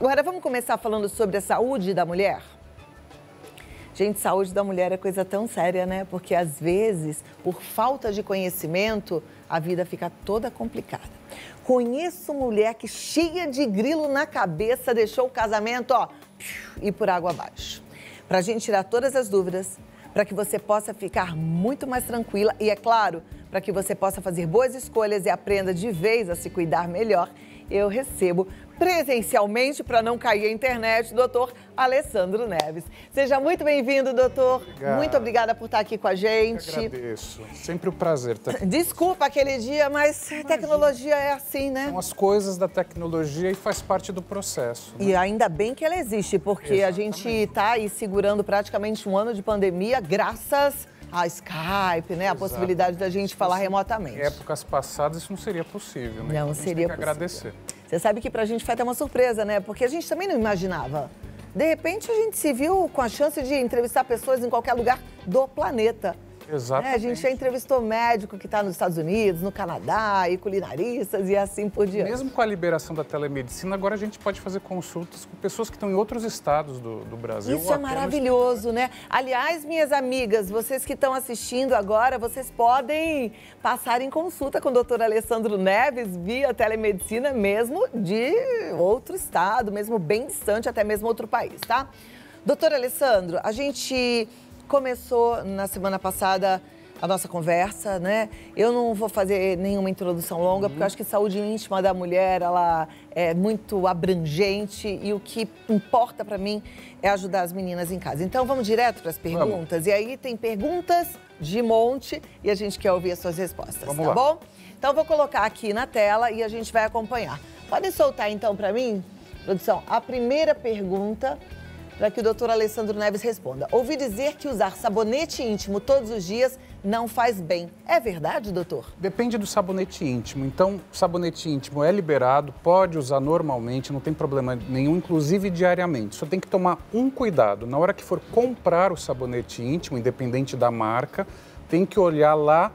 Agora vamos começar falando sobre a saúde da mulher? Gente, saúde da mulher é coisa tão séria, né? Porque às vezes, por falta de conhecimento, a vida fica toda complicada. Conheço mulher que, cheia de grilo na cabeça, deixou o casamento, ó, ir por água abaixo. Pra gente tirar todas as dúvidas, para que você possa ficar muito mais tranquila e, é claro, para que você possa fazer boas escolhas e aprenda de vez a se cuidar melhor, eu recebo presencialmente, para não cair a internet, o doutor Alessandro Neves. Seja muito bem-vindo, doutor. Obrigado. Muito obrigada por estar aqui com a gente. Eu agradeço. Sempre um prazer. Desculpa aquele dia, mas tecnologia é assim, né? São as coisas da tecnologia e faz parte do processo. Né? E ainda bem que ela existe, porque a gente está aí segurando praticamente um ano de pandemia graças a Skype, né? A possibilidade da gente falar remotamente. Em épocas passadas isso não seria possível, né? Não seria possível. Agradecer. Você sabe que pra gente foi até uma surpresa, né? Porque a gente também não imaginava. De repente a gente se viu com a chance de entrevistar pessoas em qualquer lugar do planeta. Exatamente. A gente já entrevistou médico que está nos Estados Unidos, no Canadá, e culinaristas e assim por diante. Mesmo com a liberação da telemedicina, agora a gente pode fazer consultas com pessoas que estão em outros estados do Brasil. Isso é maravilhoso, né? Aliás, minhas amigas, vocês que estão assistindo agora, vocês podem passar em consulta com o doutor Alessandro Neves via telemedicina, mesmo de outro estado, mesmo bem distante, até mesmo outro país, tá? Doutor Alessandro, a gente começou na semana passada a nossa conversa, né? Eu não vou fazer nenhuma introdução longa, porque eu acho que saúde íntima da mulher, ela é muito abrangente e o que importa para mim é ajudar as meninas em casa. Então, vamos direto para as perguntas. E aí tem perguntas de monte e a gente quer ouvir as suas respostas, tá bom? Então, vou colocar aqui na tela e a gente vai acompanhar. Podem soltar, então, para mim, produção, a primeira pergunta para que o doutor Alessandro Neves responda. Ouvi dizer que usar sabonete íntimo todos os dias não faz bem. É verdade, doutor? Depende do sabonete íntimo. Então, o sabonete íntimo é liberado, pode usar normalmente, não tem problema nenhum, inclusive diariamente. Só tem que tomar um cuidado. Na hora que for comprar o sabonete íntimo, independente da marca, tem que olhar lá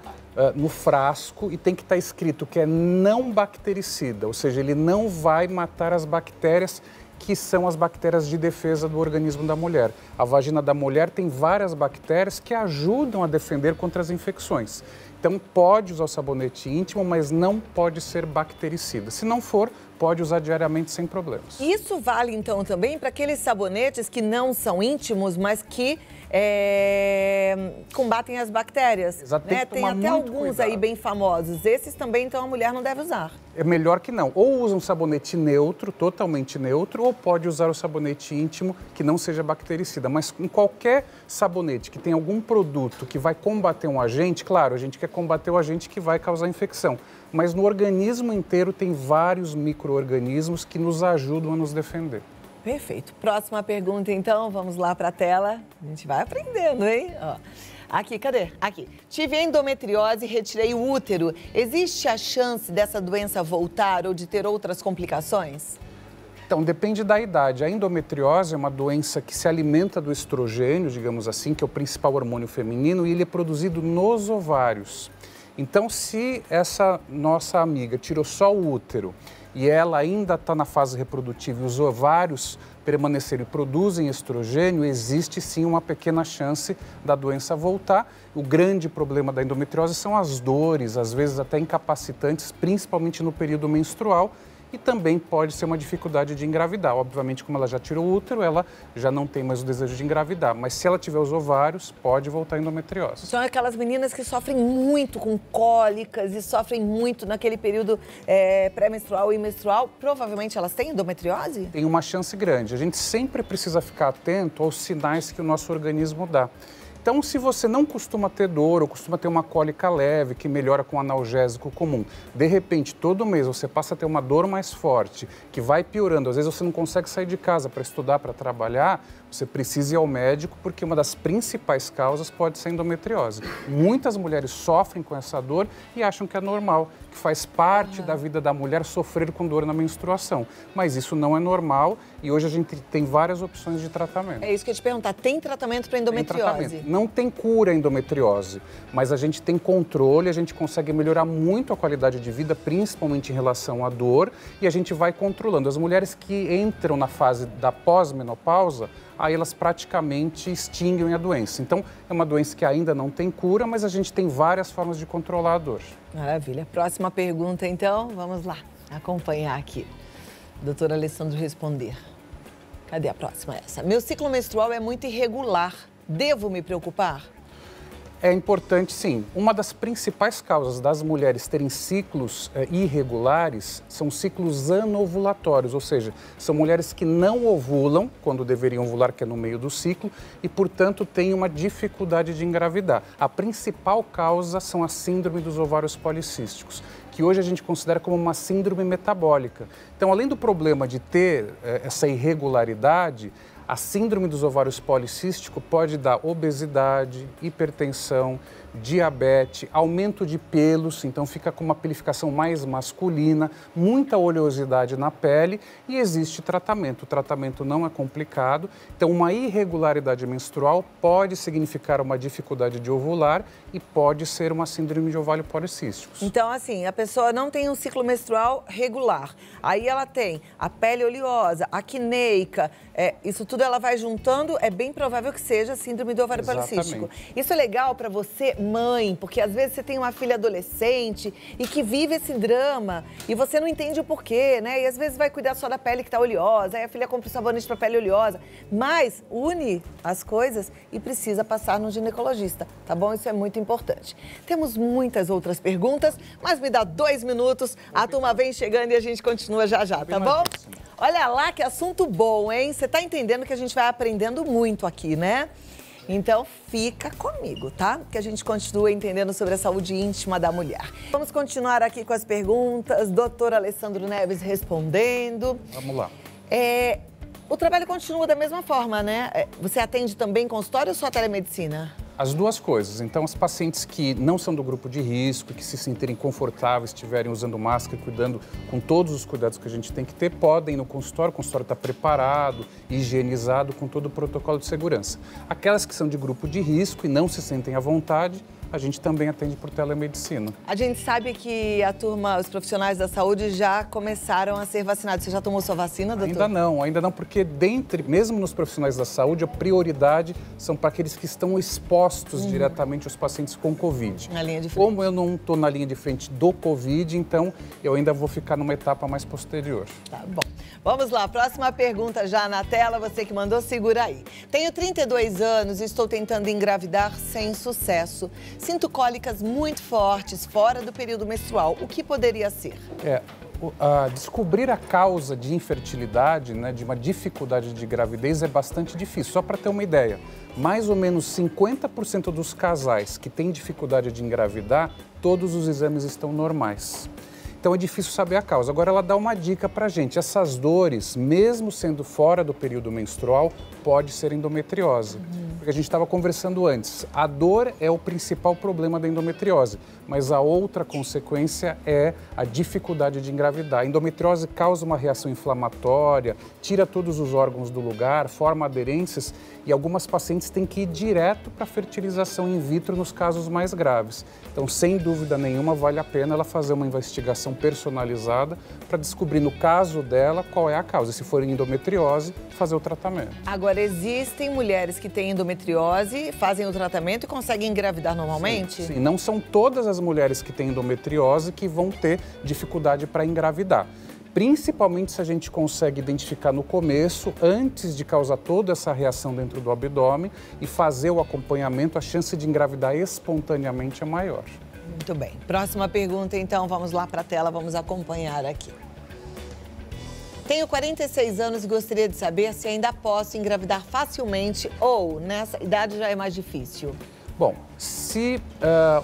no frasco e tem que estar escrito que é não bactericida, ou seja, ele não vai matar as bactérias que são as bactérias de defesa do organismo da mulher. A vagina da mulher tem várias bactérias que ajudam a defender contra as infecções. Então, pode usar o sabonete íntimo, mas não pode ser bactericida. Se não for, pode usar diariamente sem problemas. Isso vale, então, também para aqueles sabonetes que não são íntimos, mas que combatem as bactérias. Exato, né? Tem até alguns cuidado aí bem famosos. Esses também, então, a mulher não deve usar. É melhor que não. Ou usa um sabonete neutro, totalmente neutro, ou pode usar o sabonete íntimo que não seja bactericida. Mas em qualquer sabonete que tem algum produto que vai combater um agente, claro, a gente quer combater o agente que vai causar infecção. Mas no organismo inteiro tem vários micro-organismos que nos ajudam a nos defender. Perfeito. Próxima pergunta, então, vamos lá para a tela. A gente vai aprendendo, hein? Ó. Aqui, cadê? Aqui. Tive endometriose e retirei o útero. Existe a chance dessa doença voltar ou de ter outras complicações? Então, depende da idade. A endometriose é uma doença que se alimenta do estrogênio, digamos assim, que é o principal hormônio feminino, e ele é produzido nos ovários. Então, se essa nossa amiga tirou só o útero e ela ainda está na fase reprodutiva e os ovários permanecerem e produzem estrogênio, existe sim uma pequena chance da doença voltar. O grande problema da endometriose são as dores, às vezes até incapacitantes, principalmente no período menstrual. E também pode ser uma dificuldade de engravidar. Obviamente, como ela já tirou o útero, ela já não tem mais o desejo de engravidar. Mas se ela tiver os ovários, pode voltar a endometriose. São aquelas meninas que sofrem muito com cólicas e sofrem muito naquele período pré-menstrual e menstrual. Provavelmente elas têm endometriose? Tem uma chance grande. A gente sempre precisa ficar atento aos sinais que o nosso organismo dá. Então, se você não costuma ter dor ou costuma ter uma cólica leve, que melhora com analgésico comum, de repente, todo mês você passa a ter uma dor mais forte, que vai piorando, às vezes você não consegue sair de casa para estudar, para trabalhar, você precisa ir ao médico, porque uma das principais causas pode ser endometriose. Muitas mulheres sofrem com essa dor e acham que é normal, que faz parte da vida da mulher sofrer com dor na menstruação. Mas isso não é normal e hoje a gente tem várias opções de tratamento. É isso que eu ia te perguntar, tem tratamento para endometriose? Não tem cura a endometriose, mas a gente tem controle, a gente consegue melhorar muito a qualidade de vida, principalmente em relação à dor, e a gente vai controlando. As mulheres que entram na fase da pós-menopausa, aí elas praticamente extinguem a doença. Então, é uma doença que ainda não tem cura, mas a gente tem várias formas de controlar a dor. Maravilha. Próxima pergunta, então, vamos lá acompanhar aqui. Doutor Alessandro responder. Cadê a próxima? Essa. Meu ciclo menstrual é muito irregular. Devo me preocupar? É importante, sim. Uma das principais causas das mulheres terem ciclos irregulares são ciclos anovulatórios, ou seja, são mulheres que não ovulam quando deveriam ovular, que é no meio do ciclo, e, portanto, têm uma dificuldade de engravidar. A principal causa são a síndrome dos ovários policísticos, que hoje a gente considera como uma síndrome metabólica. Então, além do problema de ter essa irregularidade, a síndrome dos ovários policísticos pode dar obesidade, hipertensão, diabetes, aumento de pelos, então fica com uma pelificação mais masculina, muita oleosidade na pele e existe tratamento. O tratamento não é complicado, então uma irregularidade menstrual pode significar uma dificuldade de ovular e pode ser uma síndrome de ovário policísticos. Então, assim, a pessoa não tem um ciclo menstrual regular, aí ela tem a pele oleosa, acneica, isso tudo ela vai juntando, é bem provável que seja síndrome do ovário policístico. Isso é legal para você, mãe, porque às vezes você tem uma filha adolescente e que vive esse drama e você não entende o porquê, né? E às vezes vai cuidar só da pele que tá oleosa, aí a filha compra o sabonete para pele oleosa, mas une as coisas e precisa passar no ginecologista, tá bom? Isso é muito importante. Temos muitas outras perguntas, mas me dá 2 minutos, a turma vem chegando e a gente continua já já, tá bom? Olha lá que assunto bom, hein? Você tá entendendo que a gente vai aprendendo muito aqui, né? Então, fica comigo, tá? Que a gente continua entendendo sobre a saúde íntima da mulher. Vamos continuar aqui com as perguntas. Doutor Alessandro Neves respondendo. Vamos lá. O trabalho continua da mesma forma, né? Você atende também consultório ou só telemedicina? As duas coisas. Então, os pacientes que não são do grupo de risco, que se sentirem confortáveis, estiverem usando máscara e cuidando com todos os cuidados que a gente tem que ter, podem ir no consultório. O consultório está preparado, higienizado, com todo o protocolo de segurança. Aquelas que são de grupo de risco e não se sentem à vontade, a gente também atende por telemedicina. A gente sabe que a turma, os profissionais da saúde já começaram a ser vacinados. Você já tomou sua vacina, doutor? Ainda não, porque mesmo nos profissionais da saúde, a prioridade são para aqueles que estão expostos diretamente aos pacientes com Covid. Na linha de frente. Como eu não estou na linha de frente do Covid, então eu ainda vou ficar numa etapa mais posterior. Tá bom. Vamos lá, próxima pergunta já na tela, você que mandou, segura aí. Tenho 32 anos e estou tentando engravidar sem sucesso. Sinto cólicas muito fortes fora do período menstrual. O que poderia ser? Descobrir a causa de infertilidade, né, de uma dificuldade de gravidez é bastante difícil. Só para ter uma ideia, mais ou menos 50% dos casais que têm dificuldade de engravidar, todos os exames estão normais. Então é difícil saber a causa. Agora ela dá uma dica pra gente. Essas dores, mesmo sendo fora do período menstrual, pode ser endometriose. Porque a gente estava conversando antes. A dor é o principal problema da endometriose, mas a outra consequência é a dificuldade de engravidar. A endometriose causa uma reação inflamatória, tira todos os órgãos do lugar, forma aderências e algumas pacientes têm que ir direto para a fertilização in vitro nos casos mais graves. Então, sem dúvida nenhuma, vale a pena ela fazer uma investigação personalizada para descobrir, no caso dela, qual é a causa. Se for endometriose, fazer o tratamento. Agora, existem mulheres que têm endometriose, fazem o tratamento e conseguem engravidar normalmente? Sim, não são todas as mulheres que têm endometriose que vão ter dificuldade para engravidar. Principalmente se a gente consegue identificar no começo, antes de causar toda essa reação dentro do abdômen e fazer o acompanhamento, a chance de engravidar espontaneamente é maior. Muito bem. Próxima pergunta, então, vamos lá para a tela, vamos acompanhar aqui. Tenho 46 anos e gostaria de saber se ainda posso engravidar facilmente ou nessa idade já é mais difícil. Bom, se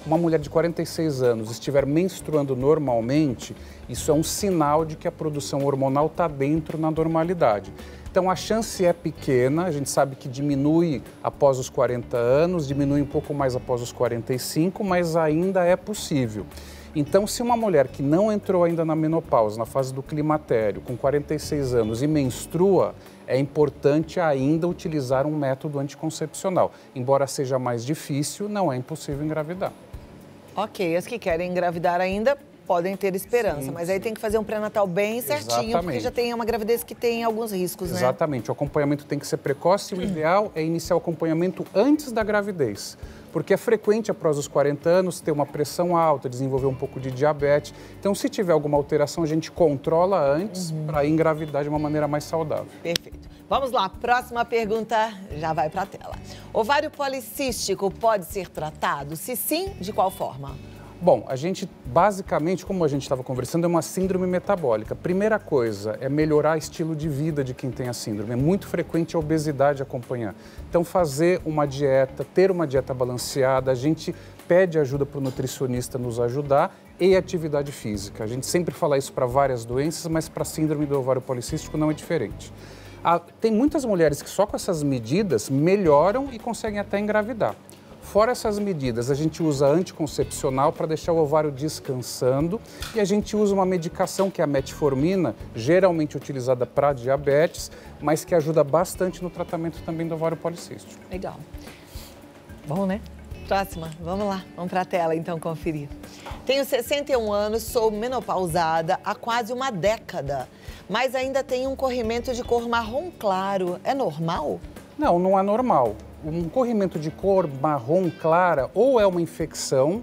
uma mulher de 46 anos estiver menstruando normalmente, isso é um sinal de que a produção hormonal está dentro na normalidade. Então, a chance é pequena, a gente sabe que diminui após os 40 anos, diminui um pouco mais após os 45, mas ainda é possível. Então, se uma mulher que não entrou ainda na menopausa, na fase do climatério, com 46 anos e menstrua, é importante ainda utilizar um método anticoncepcional. Embora seja mais difícil, não é impossível engravidar. Ok, as que querem engravidar ainda podem ter esperança, Sim, mas aí tem que fazer um pré-natal bem certinho, Exatamente. porque já tem uma gravidez que tem alguns riscos, né? Exatamente, o acompanhamento tem que ser precoce e o ideal é iniciar o acompanhamento antes da gravidez. Porque é frequente, após os 40 anos, ter uma pressão alta, desenvolver um pouco de diabetes. Então, se tiver alguma alteração, a gente controla antes para engravidar de uma maneira mais saudável. Perfeito. Vamos lá, próxima pergunta já vai para a tela. Ovário policístico pode ser tratado? Se sim, de qual forma? Bom, a gente, basicamente, como a gente estava conversando, é uma síndrome metabólica. Primeira coisa é melhorar o estilo de vida de quem tem a síndrome. É muito frequente a obesidade acompanhar. Então, fazer uma dieta, ter uma dieta balanceada, a gente pede ajuda para o nutricionista nos ajudar e atividade física. A gente sempre fala isso para várias doenças, mas para a síndrome do ovário policístico não é diferente. Tem muitas mulheres que só com essas medidas melhoram e conseguem até engravidar. Fora essas medidas, a gente usa anticoncepcional para deixar o ovário descansando e a gente usa uma medicação que é a metformina, geralmente utilizada para diabetes, mas que ajuda bastante no tratamento também do ovário policístico. Legal. Bom, né? Próxima, vamos lá, vamos para a tela então conferir. Tenho 61 anos, sou menopausada há quase uma década, mas ainda tenho um corrimento de cor marrom claro. É normal? Não, não é normal. Um corrimento de cor marrom clara ou é uma infecção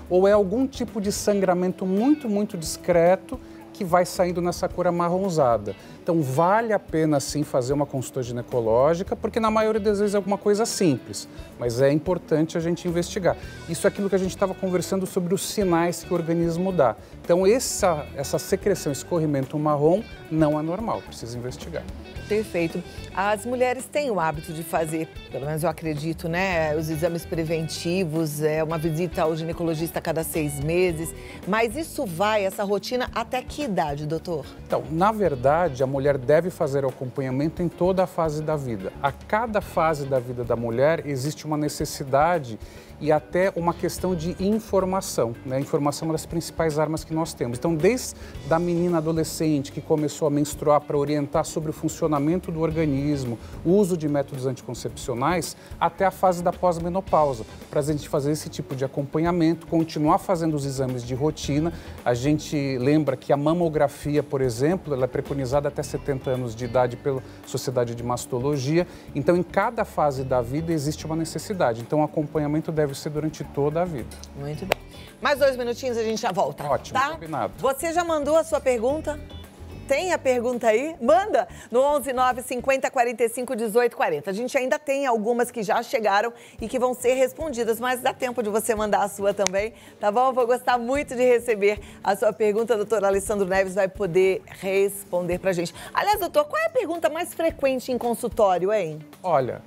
ou é algum tipo de sangramento muito discreto que vai saindo nessa cor amarronzada. Então, vale a pena, sim, fazer uma consulta ginecológica, porque na maioria das vezes é alguma coisa simples, mas é importante a gente investigar. Isso é aquilo que a gente estava conversando sobre os sinais que o organismo dá. Então, essa secreção, esse corrimento marrom, não é normal, precisa investigar. Perfeito. As mulheres têm o hábito de fazer, pelo menos eu acredito, né, os exames preventivos, uma visita ao ginecologista a cada 6 meses, mas isso essa rotina, até que idade, doutor? Então, na verdade, a mulher deve fazer o acompanhamento em toda a fase da vida. A cada fase da vida da mulher existe uma necessidade e até uma questão de informação, né? Informação é uma das principais armas que nós temos. Então, desde a menina adolescente que começou a menstruar para orientar sobre o funcionamento do organismo, o uso de métodos anticoncepcionais, até a fase da pós-menopausa, para a gente fazer esse tipo de acompanhamento, continuar fazendo os exames de rotina. A gente lembra que a mamografia, por exemplo, ela é preconizada até 70 anos de idade pela Sociedade de Mastologia. Então, em cada fase da vida existe uma necessidade. Então, o acompanhamento deve ser durante toda a vida. Muito bem. Mais 2 minutinhos, a gente já volta. Ótimo, tá? Combinado. Você já mandou a sua pergunta? Tem a pergunta aí? Manda no 11 9 50 45 18 40. A gente ainda tem algumas que já chegaram e que vão ser respondidas, mas dá tempo de você mandar a sua também, tá bom? Vou gostar muito de receber a sua pergunta. O doutor Alessandro Neves vai poder responder pra gente. Aliás, doutor, qual é a pergunta mais frequente em consultório, hein? Olha,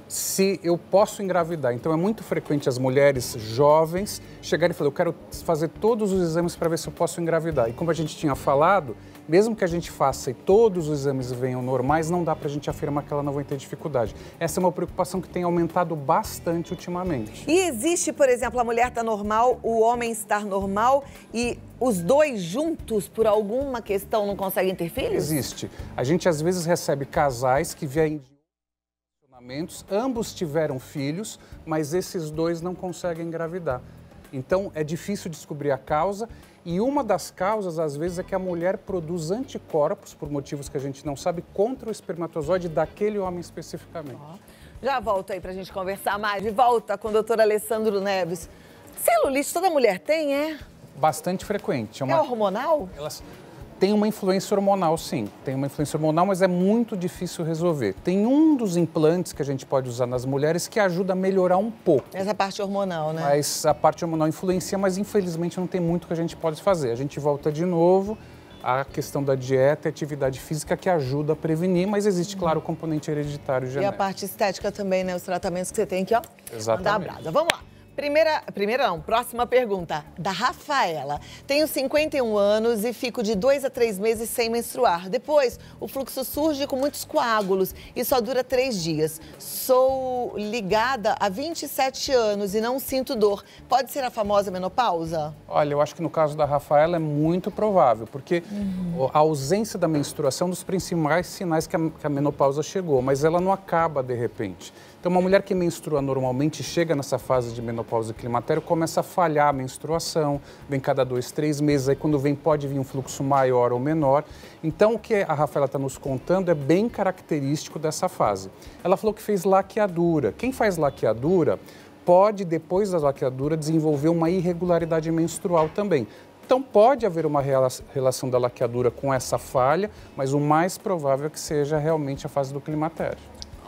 se eu posso engravidar. Então, é muito frequente as mulheres jovens chegarem e falarem, eu quero fazer todos os exames para ver se eu posso engravidar. E como a gente tinha falado, mesmo que a gente faça e todos os exames venham normais, não dá para a gente afirmar que ela não vai ter dificuldade. Essa é uma preocupação que tem aumentado bastante ultimamente. E existe, por exemplo, a mulher está normal, o homem está normal e os dois juntos, por alguma questão, não conseguem ter filhos? Existe. A gente às vezes recebe casais que vêm de relacionamentos, ambos tiveram filhos, mas esses dois não conseguem engravidar. Então, é difícil descobrir a causa e uma das causas, às vezes, é que a mulher produz anticorpos, por motivos que a gente não sabe, contra o espermatozoide daquele homem especificamente. Já volto aí pra gente conversar mais. De volta com o doutor Alessandro Neves. Celulite toda mulher tem, é? Bastante frequente. É hormonal? Elas têm uma influência hormonal, sim. Tem uma influência hormonal, mas é muito difícil resolver. Tem um dos implantes que a gente pode usar nas mulheres que ajuda a melhorar um pouco. Essa parte hormonal, né? Mas a parte hormonal influencia, mas infelizmente não tem muito que a gente pode fazer. A gente volta de novo à questão da dieta e atividade física que ajuda a prevenir, mas existe, claro, o componente hereditário genético. E a parte estética também, né? Os tratamentos que você tem aqui, ó. Exatamente. Mandar a brasa. Vamos lá. Próxima pergunta, da Rafaela. Tenho 51 anos e fico de 2 a 3 meses sem menstruar. Depois, o fluxo surge com muitos coágulos e só dura 3 dias. Sou ligada há 27 anos e não sinto dor. Pode ser a famosa menopausa? Olha, eu acho que no caso da Rafaela é muito provável, porque a ausência da menstruação é um dos principais sinais que a menopausa chegou, mas ela não acaba de repente. Então, uma mulher que menstrua normalmente chega nessa fase de menopausa e climatério, começa a falhar a menstruação, vem cada 2, 3 meses, aí quando vem pode vir um fluxo maior ou menor. Então, o que a Rafaela está nos contando é bem característico dessa fase. Ela falou que fez laqueadura. Quem faz laqueadura pode, depois da laqueadura, desenvolver uma irregularidade menstrual também. Então, pode haver uma relação da laqueadura com essa falha, mas o mais provável é que seja realmente a fase do climatério.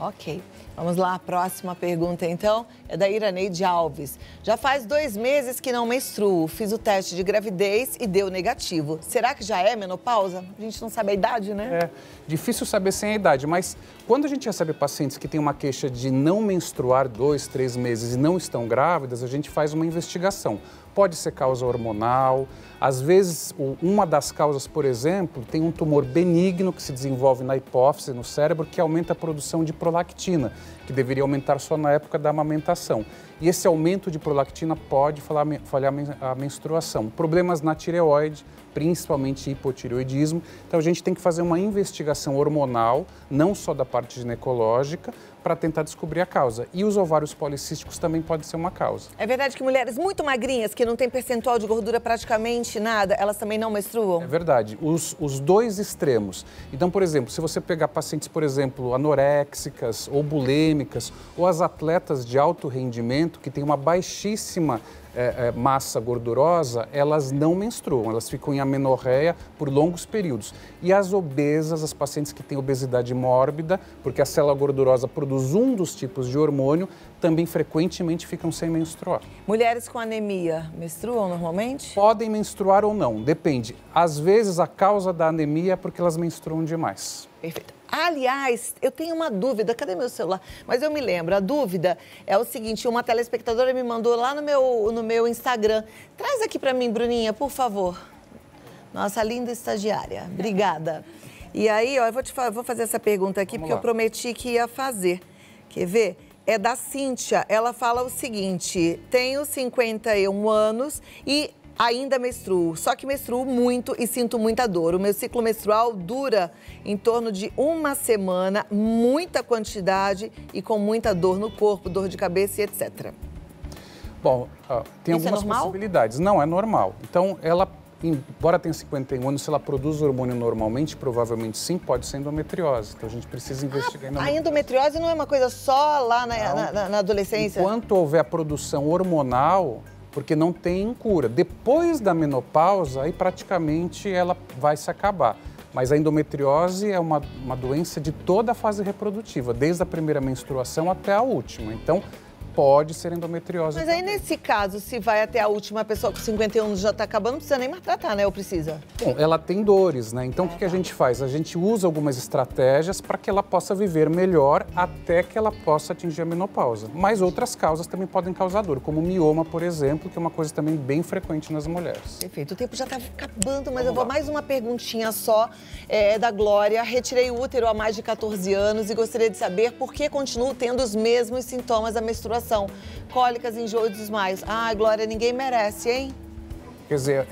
Ok. Vamos lá, a próxima pergunta, então, é da Iraneide Alves. Já faz 2 meses que não menstruo. Fiz o teste de gravidez e deu negativo. Será que já é menopausa? A gente não sabe a idade, né? É difícil saber sem a idade, mas quando a gente recebe pacientes que têm uma queixa de não menstruar 2, 3 meses e não estão grávidas, a gente faz uma investigação. Pode ser causa hormonal, às vezes uma das causas, por exemplo, tem um tumor benigno que se desenvolve na hipófise, no cérebro, que aumenta a produção de prolactina, que deveria aumentar só na época da amamentação. E esse aumento de prolactina pode falhar a menstruação. Problemas na tireoide, principalmente hipotireoidismo. Então, a gente tem que fazer uma investigação hormonal, não só da parte ginecológica, para tentar descobrir a causa. E os ovários policísticos também podem ser uma causa. É verdade que mulheres muito magrinhas, que não têm percentual de gordura praticamente nada, elas também não menstruam? É verdade. Os dois extremos. Então, por exemplo, se você pegar pacientes, por exemplo, anoréxicas ou bulêmicas, ou as atletas de alto rendimento, que têm uma baixíssima massa gordurosa, elas não menstruam, elas ficam em amenorreia por longos períodos. E as obesas, as pacientes que têm obesidade mórbida, porque a célula gordurosa produz um dos tipos de hormônio, também frequentemente ficam sem menstruar. Mulheres com anemia menstruam normalmente? Podem menstruar ou não, depende. Às vezes a causa da anemia é porque elas menstruam demais. Perfeito. Aliás, eu tenho uma dúvida, cadê meu celular? Mas eu me lembro, a dúvida é o seguinte, uma telespectadora me mandou lá no meu Instagram. Traz aqui para mim, Bruninha, por favor. Nossa linda estagiária, obrigada. E aí, ó, eu vou fazer essa pergunta aqui, porque eu prometi que ia fazer. Quer ver? É da Cíntia, ela fala o seguinte, tenho 51 anos e ainda menstruo, só que menstruo muito e sinto muita dor. O meu ciclo menstrual dura em torno de 1 semana, muita quantidade e com muita dor no corpo, dor de cabeça e etc. Bom, tem algumas possibilidades. Não, é normal. Então, ela, embora tenha 51 anos, se ela produz hormônio normalmente, provavelmente sim, pode ser endometriose. Então, a gente precisa investigar a endometriose não é uma coisa só lá na adolescência? Enquanto houver a produção hormonal, porque não tem cura. Depois da menopausa, aí praticamente ela vai se acabar. Mas a endometriose é uma doença de toda a fase reprodutiva, desde a primeira menstruação até a última. Então, pode ser endometriose. Mas aí, nesse caso, se vai até a última pessoa com 51 anos já está acabando, não precisa nem mais tratar, né? Ou precisa? Bom, ela tem dores, né? Então, o que a gente faz? A gente usa algumas estratégias para que ela possa viver melhor até que ela possa atingir a menopausa. Mas outras causas também podem causar dor, como mioma, por exemplo, que é uma coisa também bem frequente nas mulheres. Perfeito. O tempo já está acabando, mas eu vou mais uma perguntinha só da Glória. Retirei o útero há mais de 14 anos e gostaria de saber por que continuo tendo os mesmos sintomas da menstruação. Cólicas, enjoo e desmaios. Ai, Glória, ninguém merece, hein? Quer dizer,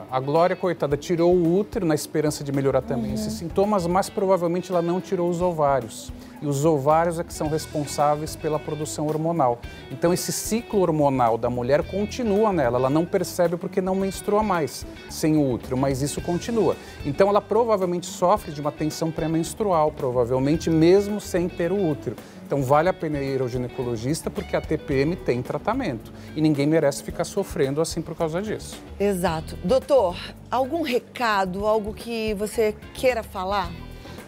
a Glória, coitada, tirou o útero na esperança de melhorar também esses sintomas, mas provavelmente ela não tirou os ovários. E os ovários é que são responsáveis pela produção hormonal. Então, esse ciclo hormonal da mulher continua nela. Ela não percebe porque não menstrua mais sem o útero, mas isso continua. Então, ela provavelmente sofre de uma tensão pré-menstrual, provavelmente mesmo sem ter o útero. Então, vale a pena ir ao ginecologista porque a TPM tem tratamento. E ninguém merece ficar sofrendo assim por causa disso. Exato. Doutor, algum recado, algo que você queira falar?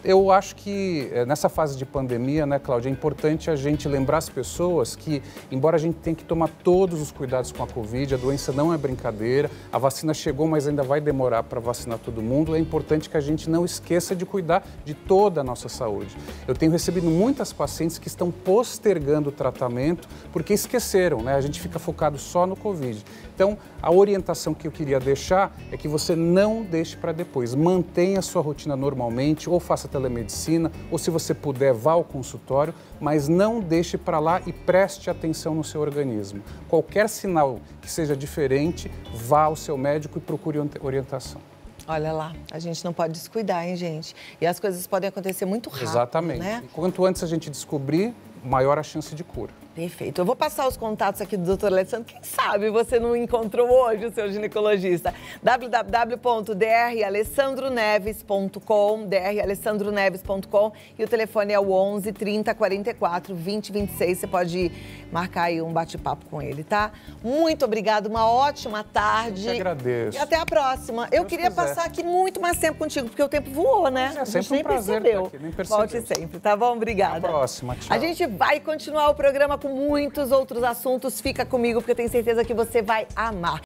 Eu acho que nessa fase de pandemia, né, Cláudia, é importante a gente lembrar as pessoas que, embora a gente tenha que tomar todos os cuidados com a Covid, a doença não é brincadeira, a vacina chegou, mas ainda vai demorar para vacinar todo mundo, é importante que a gente não esqueça de cuidar de toda a nossa saúde. Eu tenho recebido muitas pacientes que estão postergando o tratamento porque esqueceram, né? A gente fica focado só no Covid. Então, a orientação que eu queria deixar é que você não deixe para depois. Mantenha a sua rotina normalmente, ou faça telemedicina, ou se você puder, vá ao consultório, mas não deixe para lá e preste atenção no seu organismo. Qualquer sinal que seja diferente, vá ao seu médico e procure orientação. Olha lá, a gente não pode descuidar, hein, gente? E as coisas podem acontecer muito rápido, Exatamente. Né? E quanto antes a gente descobrir, maior a chance de cura. Perfeito. Eu vou passar os contatos aqui do Dr. Alessandro. Quem sabe você não encontrou hoje o seu ginecologista. www.dralessandroneves.com, dralessandroneves.com, e o telefone é o 11 30 44 20 26. Você pode marcar aí um bate-papo com ele, tá? Muito obrigada, uma ótima tarde. Eu que agradeço. E até a próxima. Eu queria passar aqui muito mais tempo contigo, porque o tempo voou, né? É sempre um prazer estar aqui, nem percebeu. Volte sempre, tá bom? Obrigada. Até a próxima, tchau. A gente vai continuar o programa com muitos outros assuntos. Fica comigo, porque eu tenho certeza que você vai amar.